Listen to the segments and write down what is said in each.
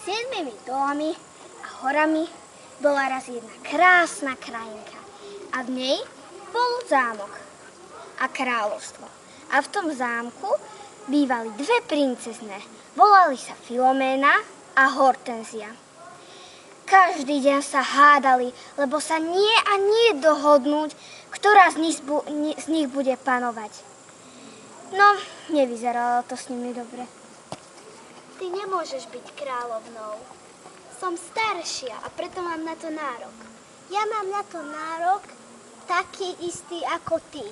7 dolami a horami bola raz jedna krásna krajinka a v nej bol zámok a kráľovstvo. A v tom zámku bývali 2 princezne. Volali sa Filoména a Hortenzia. Každý deň sa hádali, lebo sa nie a nie dohodnúť, ktorá z nich bude panovať. No, nevyzeralo to s nimi dobre. Ty nemôžeš byť kráľovnou. Som staršia a preto mám na to nárok. Ja mám na to nárok taký istý ako ty.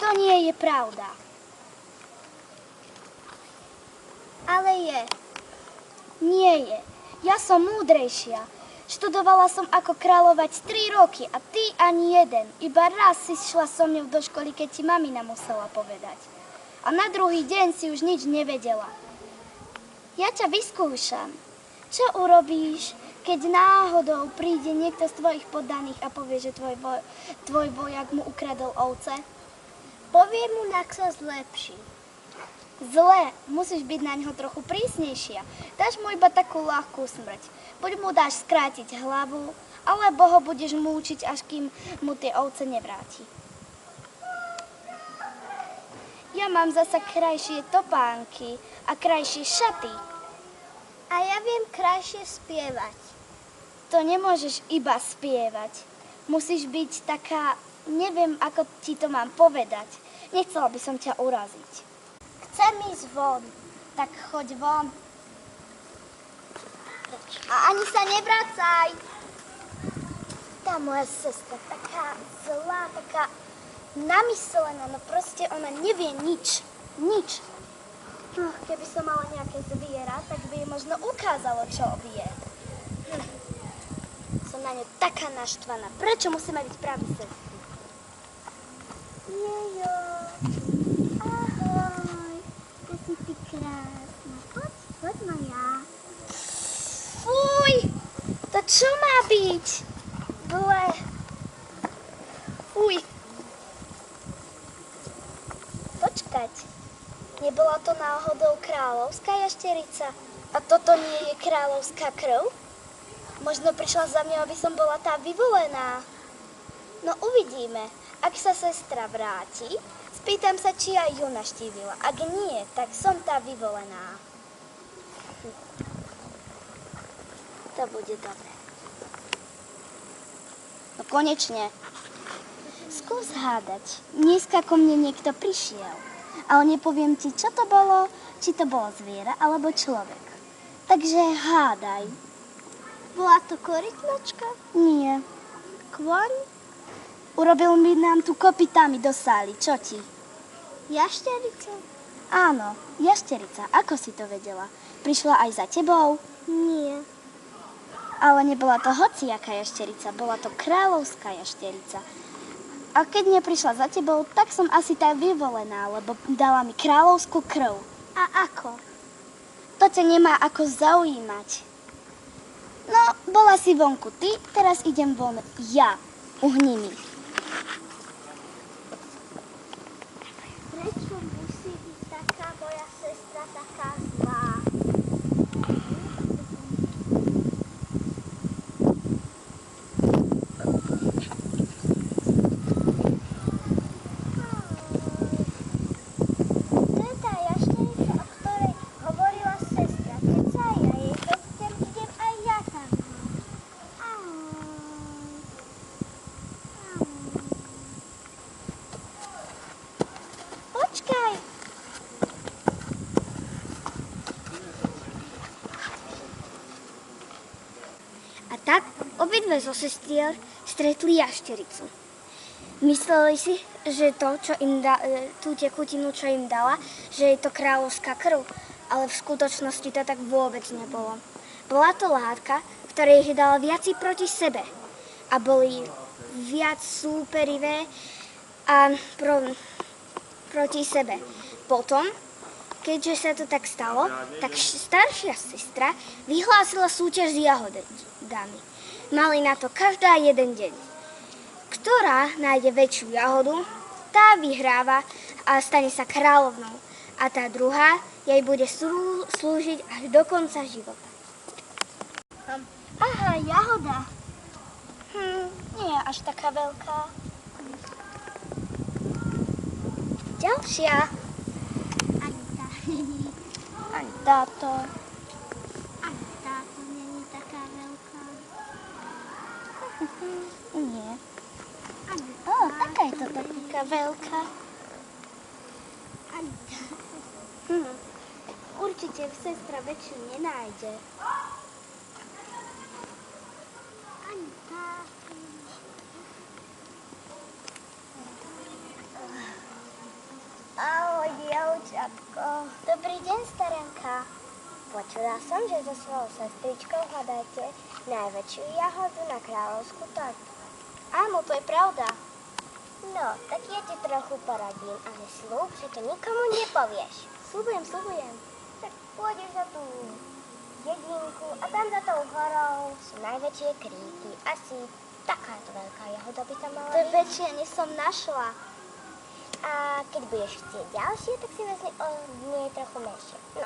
To nie je pravda. Ale je. Nie je. Ja som múdrejšia. Študovala som ako kráľovať 3 roky a ty ani jeden. Iba raz si šla so mňou do školy, keď ti mamina musela povedať. A na druhý deň si už nič nevedela. Ja ťa vyskúšam. Čo urobíš, keď náhodou príde niekto z tvojich poddaných a povie, že tvoj vojak mu ukradol ovce? Poviem mu, ak sa zlepší. Zle, musíš byť na ňo trochu prísnejšia. Dáš mu iba takú ľahkú smrť. Buď mu dáš skrátiť hlavu, alebo ho budeš múčiť, až kým mu tie ovce nevráti. Ja mám zasa krajšie topánky a krajšie šaty. A ja viem krajšie spievať. To nemôžeš iba spievať. Musíš byť taká, neviem, ako ti to mám povedať. Nechcela by som ťa uraziť. Chcem ísť von. Tak choď von. A ani sa nevracaj. Tá moja sestra, taká zlá, taká namyslená, no proste ona nevie nič. Nič. No, keby som mala nejaké zviera, tak by jej možno ukázalo, čo vie. Som na ňu taká naštvaná. Prečo musíme byť praví sestry? Jejo. Ahoj. Ty si ty krásna. Poď moja. Fuj, to čo má byť? Ble. Fuj. Počkať. Nebola to náhodou kráľovská jašterica? A toto nie je kráľovská krv? Možno prišla za mňa, aby som bola tá vyvolená. No uvidíme. Ak sa sestra vráti, spýtam sa, či aj ju naštívila. Ak nie, tak som tá vyvolená. To bude dobre. No konečne. Skús hádať. Dneska ko mne niekto prišiel. Ale nepoviem ti, čo to bolo, či to bolo zviera, alebo človek. Takže hádaj. Bola to korytnačka? Nie. Kvoň? Urobil mi nám tu kopytami do sály. Čo ti? Jašterica? Áno, jašterica. Ako si to vedela? Prišla aj za tebou? Nie. Ale nebola to hociaká jašterica. Bola to kráľovská jašterica. A keď neprišla za tebou, tak som asi tá vyvolená, lebo dala mi kráľovskú krv. A ako? To ťa nemá ako zaujímať. No, bola si vonku ty, teraz idem von ja. Uhni mi. Prečo musí byť taká moja sestra taká zlá? A tak obidve zo sestier stretli jaštericu. Mysleli si, že to, čo im tú tekutinu, čo im dala, že je to kráľovská krv, ale v skutočnosti to tak vôbec nebolo. Bola to látka, ktorá ich dala viaci proti sebe a boli viac súperivé a proti sebe. Potom, keďže sa to tak stalo, tak staršia sestra vyhlásila súťaž s jahodami. Mali na to každá jeden deň. Ktorá nájde väčšiu jahodu, tá vyhráva a stane sa kráľovnou. A tá druhá jej bude slúžiť až do konca života. Aha, jahoda. Nie je až taká veľká. Ďalšia. Ani tá. Ani táto. Ani táto nie je taká veľká. Nie. Ani tá. Taká je to taká veľká. Ani táto. Určite sestra väčšiu nenájde. Ani táto. Ahoj, dievčatko. Dobrý deň, starenka. Počula som, že so svojou sestričkou hľadáte najväčšiu jahodu na kráľovskú tortu. Áno, to je pravda. No, tak ja ti trochu poradím, ale sľub, že to nikomu nepovieš. Sľubujem. Tak pôjdeš za tú dedinku a tam za tou horou sú najväčšie kríky. Asi takáto veľká jahoda by tam mala byť. To je väčšie, než som našla. A keď budeš chcieť ďalšie, tak si vezmi od nej trochu menšie. No,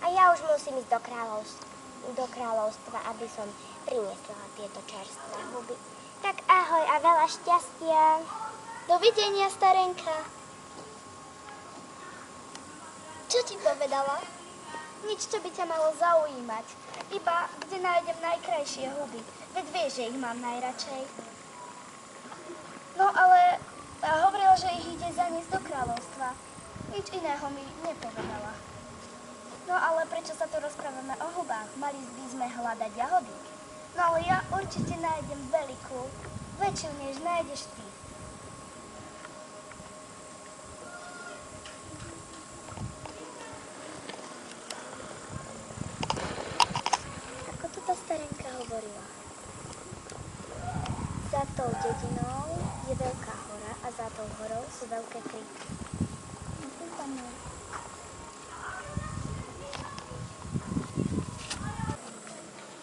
a ja už musím ísť do kráľovstva, aby som priniesla tieto čerstvé huby. Tak ahoj a veľa šťastia. Dovidenia, starenka. Čo ti povedala? Nič, čo by ťa malo zaujímať. Iba, kde nájdem najkrajšie huby. Veď vieš, že ich mám najradšej. No ale hovorila, že ich ide zaniesť do kráľovstva. Nič iného mi nepovedala. No ale prečo sa tu rozprávame o hubách? Mali by sme hľadať jahody. No ale ja určite nájdem veľkú, väčšiu než nájdeš ty. Ako to tá starenka hovorila? Za tou dedinou je veľká hora a za tou horou sú veľké kríky.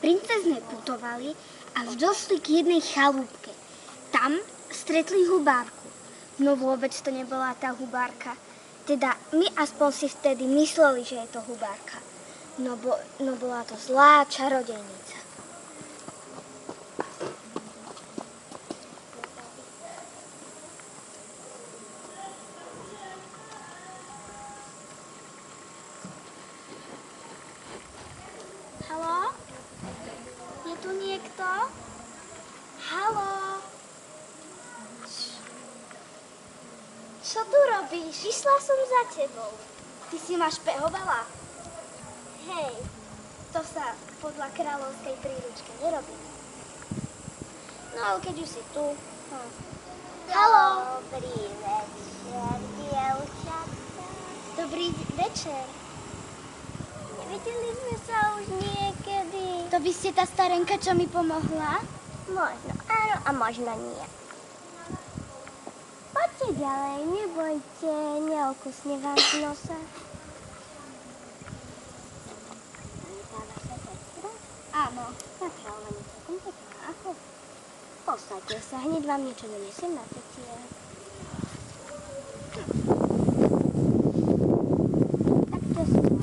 Princezné putovali až došli k jednej chalúbke. Tam stretli hubárku. No vôbec to nebola tá hubárka. Teda my aspoň si vtedy mysleli, že je to hubárka. No bola to zlá čarodejnica. Haló? Je tu niekto? Haló? Čo tu robíš? Išla som za tebou. Ty si ma špehovala? Hej, to sa podľa kráľovskej príručky nerobí. No ale keď už si tu... Haló? Dobrý večer, dievčatá. Dobrý večer. Nevideli sme sa už niekedy. To by ste tá starenka, čo mi pomohla? Možno áno a možno nie. Poďte ďalej, nebojte, neokusne vám v nose. Je tá vaša sestra? Áno. Taká ona nie celkom pekná, ako? Postaďte sa, hneď vám niečo donesiem na petie. Tak čo si to?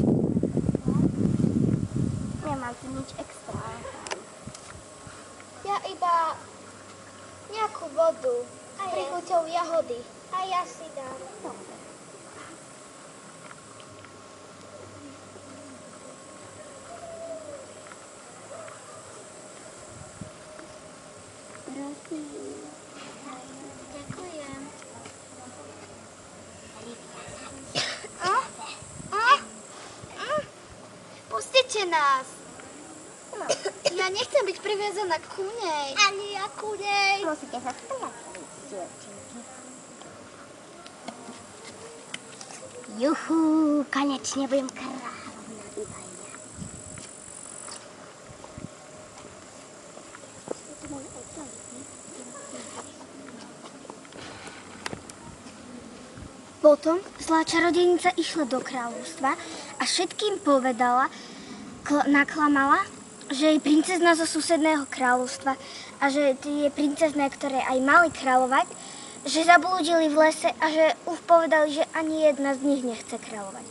Nemám tu nič extra. Ja iba nejakú vodu s prichuťou jahody. A ja si dám. Dobre. Prosím. Ďakujem. Pustite nás. Ja nechcem byť priviazaná ku nej. Ani ja ku nej. Musíte sa spolahnuť, dievčinky. Juhu, konečne budem kráľovná Ivania. Potom zlá čarodejnica išla do kráľovstva a všetkým povedala, naklamala, že je princezna zo susedného kráľovstva a že tie princezné, ktoré aj mali kráľovať, že zablúdili v lese a že už povedali, že ani jedna z nich nechce kráľovať.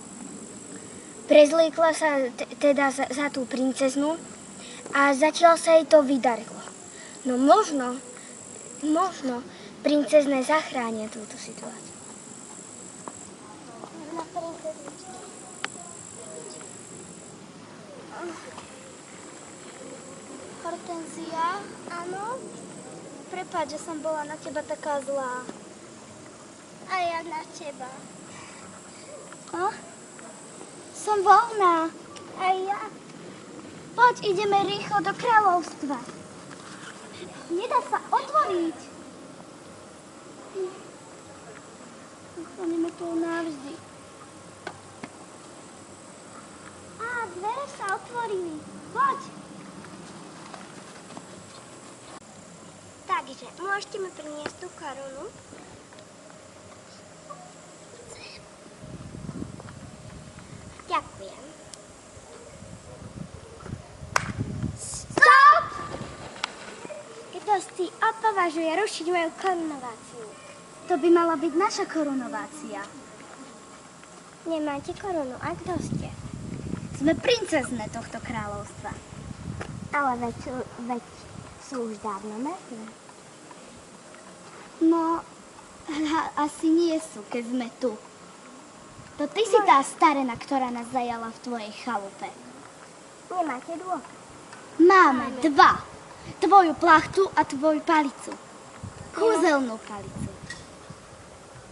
Prezliekla sa teda za tú princeznu A zatiaľ sa jej to vydarilo. No možno princezné zachránia túto situáciu. Na princezničky. Hortenzia? Áno? Prepáč, že som bola na teba taká zlá. A ja na teba. Som voľná. A ja. Poď, ideme rýchlo do kráľovstva. Nedá sa otvoriť. Zostaneme tu navždy. Á, dvere sa otvorili. Poď. Takže, môžete mi priniesť tú korunu? Ďakujem. Stop! Kto si opovažuje rušiť moju korunováciu? To by mala byť naša korunovácia. Nemáte korunu, a kto ste? Sme princezné tohto kráľovstva. Ale veď sú už dávno mŕtve. No, asi nie sú, keď sme tu. To ty si tá starena, ktorá nás zajala v tvojej chalupe. Nemáte dôkaz? Máme dva. Tvoju plachtu a tvoju palicu. Kúzelnú palicu.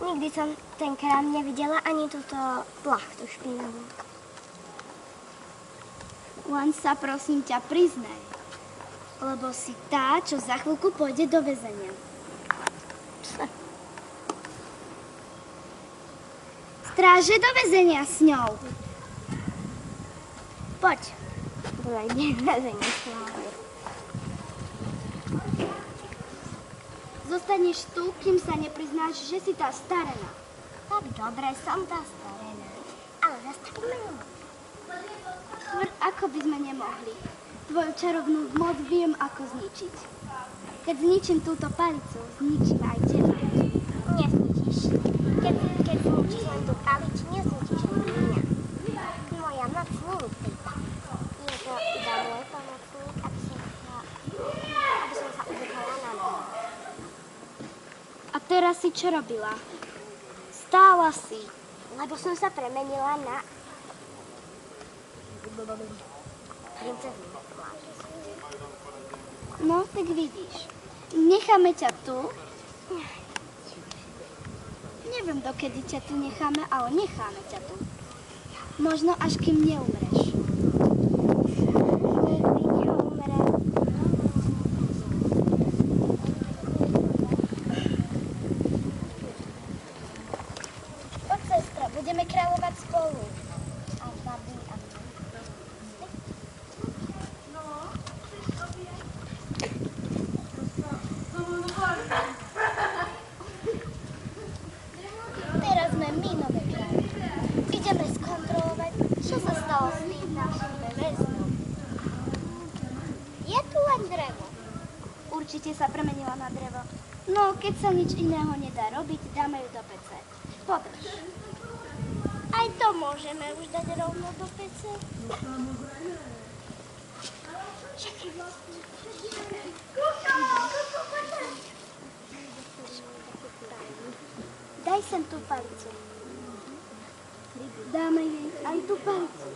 Nikdy som tenkrát nevidela ani túto plachtu špinavú. Len sa prosím ťa priznaj. Lebo si tá, čo za chvíľku pôjde do väzenia. Stráže do väzenia s ňou. Poď. Dojde väzenie slávy. Zostaneš tu, kým sa nepriznáš, že si tá starena. Tak dobre, som tá starená. Ale zastavíme ju. Ako by sme nemohli. Tvoju čarovnú moc viem, ako zničiť. Keď zničím túto palicu, zničím aj teba. Nezničíš. Keď zničíš len tú palicu, nezničíš mňa. Moja moc není tejto. Je to iba môj pomocník, aby som sa udržala na nohu. A teraz si čo robila? Stála si. Lebo som sa premenila na princeznu. No, tak vidíš. Necháme ťa tu. Neviem, dokedy ťa tu necháme, ale necháme ťa tu. Možno až kým neumreš. Nikdy neumrem. Poď, sestra, budeme kráľovať spolu. A babi, a Teraz sme my nové kráľy. Ideme skontrolovať, čo sa stalo s tým našim väzňom. je tu len drevo. Určite sa premenila na drevo. No, keď sa nič iného nedá robiť, dáme ju do pece. Podrž. Aj to môžeme už dať rovno do pece. Daj sem tú palicu. Dáme jej aj tú palicu.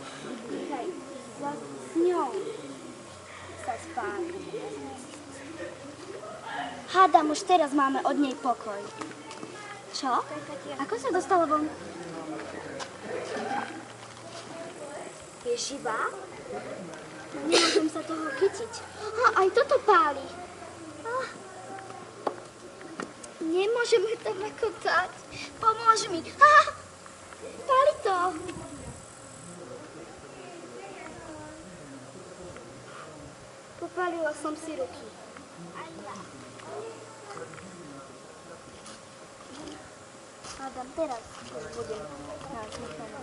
Dýchaj. S ňou sa spáli. Hádam, už teraz máme od nej pokoj. Čo? Ako sa dostala von? Je živá? No, nemôžem sa toho chytiť. Aj toto páli. Nemôžeme tam nakotať. Pomôž mi. Páli to. Popálila som si ruky. Hádam, teraz už budem náš necháme.